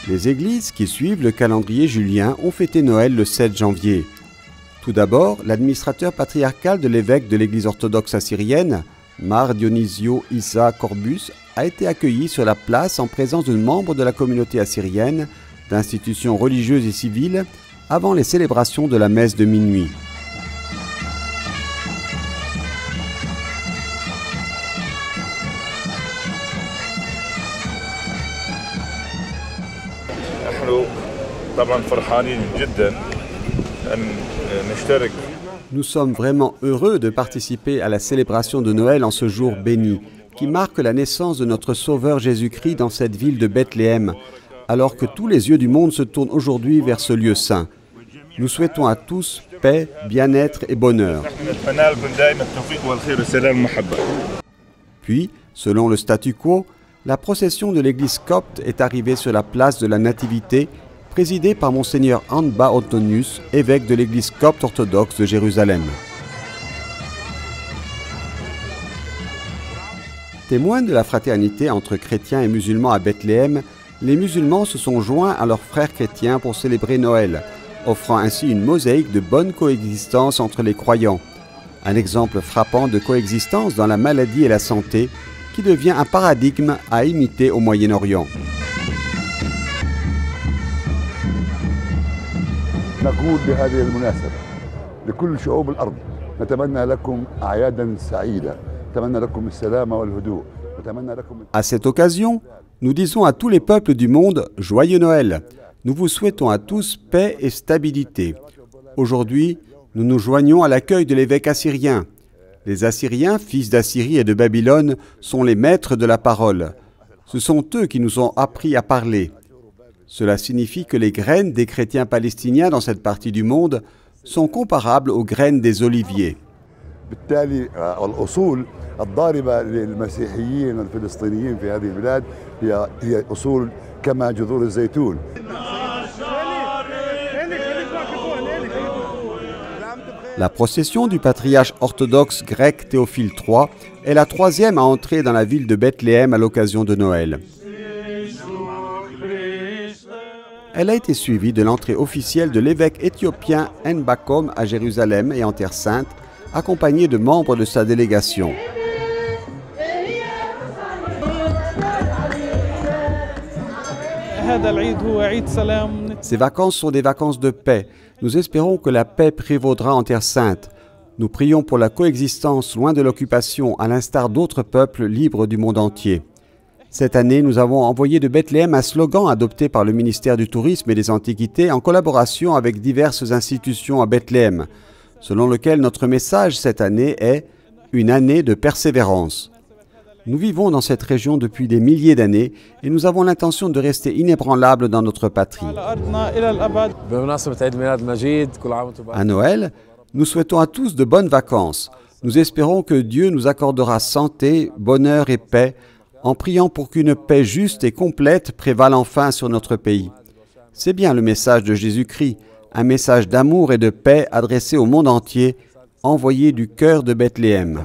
Les églises qui suivent le calendrier julien ont fêté Noël le 7 janvier. Tout d'abord, l'administrateur patriarcal de l'évêque de l'église orthodoxe assyrienne, Mar Dionisio Issa Corbus, a été accueilli sur la place en présence de membres de la communauté assyrienne, d'institutions religieuses et civiles, avant les célébrations de la messe de minuit. Nous sommes vraiment heureux de participer à la célébration de Noël en ce jour béni, qui marque la naissance de notre Sauveur Jésus-Christ dans cette ville de Bethléem, alors que tous les yeux du monde se tournent aujourd'hui vers ce lieu saint. Nous souhaitons à tous paix, bien-être et bonheur. Puis, selon le statu quo, la procession de l'église copte est arrivée sur la place de la Nativité, présidée par Monseigneur Anba Antonius, évêque de l'église copte orthodoxe de Jérusalem. Témoins de la fraternité entre chrétiens et musulmans à Bethléem, les musulmans se sont joints à leurs frères chrétiens pour célébrer Noël, offrant ainsi une mosaïque de bonne coexistence entre les croyants. Un exemple frappant de coexistence dans la maladie et la santé, qui devient un paradigme à imiter au Moyen-Orient. نقول بهذه المناسبة لكل شعوب الأرض نتمنى لكم أعيادا سعيدة نتمنى لكم السلام والهدوء نتمنى لكم. À cette occasion, nous disons à tous les peuples du monde Joyeux Noël. Nous vous souhaitons à tous paix et stabilité. Aujourd'hui, nous nous joignons à l'accueil de l'évêque assyrien. Les Assyriens, fils d'Assyrie et de Babylone, sont les maîtres de la parole. Ce sont eux qui nous ont appris à parler. Cela signifie que les graines des chrétiens palestiniens dans cette partie du monde sont comparables aux graines des oliviers. بالتالي الأصول الضاربة للمسيحيين الفلسطينيين في هذه البلاد هي أصول كما جذور الزيتون. La procession du patriarche orthodoxe grec Théophile III est la troisième à entrer dans la ville de Bethléem à l'occasion de Noël. Elle a été suivie de l'entrée officielle de l'évêque éthiopien Enbakom à Jérusalem et en Terre Sainte, accompagné de membres de sa délégation. Ces vacances sont des vacances de paix. Nous espérons que la paix prévaudra en Terre Sainte. Nous prions pour la coexistence loin de l'occupation, à l'instar d'autres peuples libres du monde entier. Cette année, nous avons envoyé de Bethléem un slogan adopté par le ministère du Tourisme et des Antiquités en collaboration avec diverses institutions à Bethléem, selon lequel notre message cette année est « Une année de persévérance ». Nous vivons dans cette région depuis des milliers d'années et nous avons l'intention de rester inébranlables dans notre patrie. À Noël, nous souhaitons à tous de bonnes vacances. Nous espérons que Dieu nous accordera santé, bonheur et paix, en priant pour qu'une paix juste et complète prévale enfin sur notre pays. C'est bien le message de Jésus-Christ, un message d'amour et de paix adressé au monde entier, envoyé du cœur de Bethléem.